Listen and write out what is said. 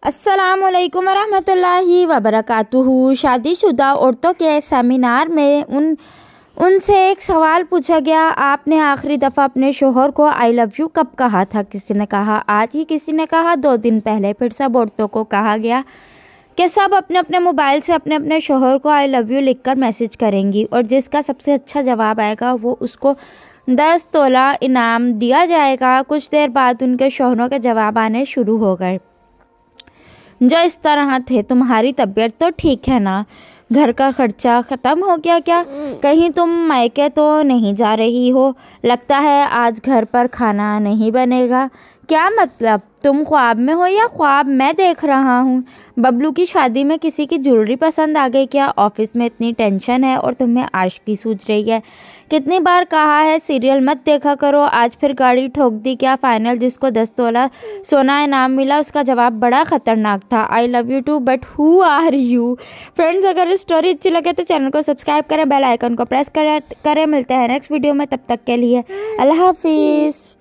अस्सलामुअलैकुम वरहमतुल्लाहि वबरकातुहू। शादीशुदा औरतों के सेमिनार में उनसे एक सवाल पूछा गया, आपने आखिरी दफ़ा अपने शोहर को आई लव यू कब कहा था? किसी ने कहा आज ही, किसी ने कहा 2 दिन पहले। फिर सब औरतों को कहा गया कि सब अपने अपने मोबाइल से अपने अपने शोहर को आई लव यू लिखकर मैसेज करेंगी और जिसका सबसे अच्छा जवाब आएगा वो उसको 10 तोला इनाम दिया जाएगा। कुछ देर बाद उनके शोहरों के जवाब आने शुरू हो गए जो इस तरह थे, तुम्हारी तबीयत तो ठीक है ना? घर का खर्चा ख़त्म हो गया क्या? कहीं तुम मायके तो नहीं जा रही हो? लगता है आज घर पर खाना नहीं बनेगा। क्या मतलब, तुम ख्वाब में हो या ख्वाब मैं देख रहा हूँ? बबलू की शादी में किसी की ज्वेलरी पसंद आ गई क्या? ऑफिस में इतनी टेंशन है और तुम्हें आशिकी सूझ रही है। कितनी बार कहा है सीरियल मत देखा करो, आज फिर गाड़ी ठोक दी क्या? फाइनल जिसको 10 तोला सोना इनाम मिला उसका जवाब बड़ा खतरनाक था, I love you too but who are you? Friends, अगर स्टोरी अच्छी लगे तो चैनल को सब्सक्राइब करें, बेल आइकन को प्रेस करें। मिलते हैं नेक्स्ट वीडियो में, तब तक के लिए अल्लाह हाफिज़।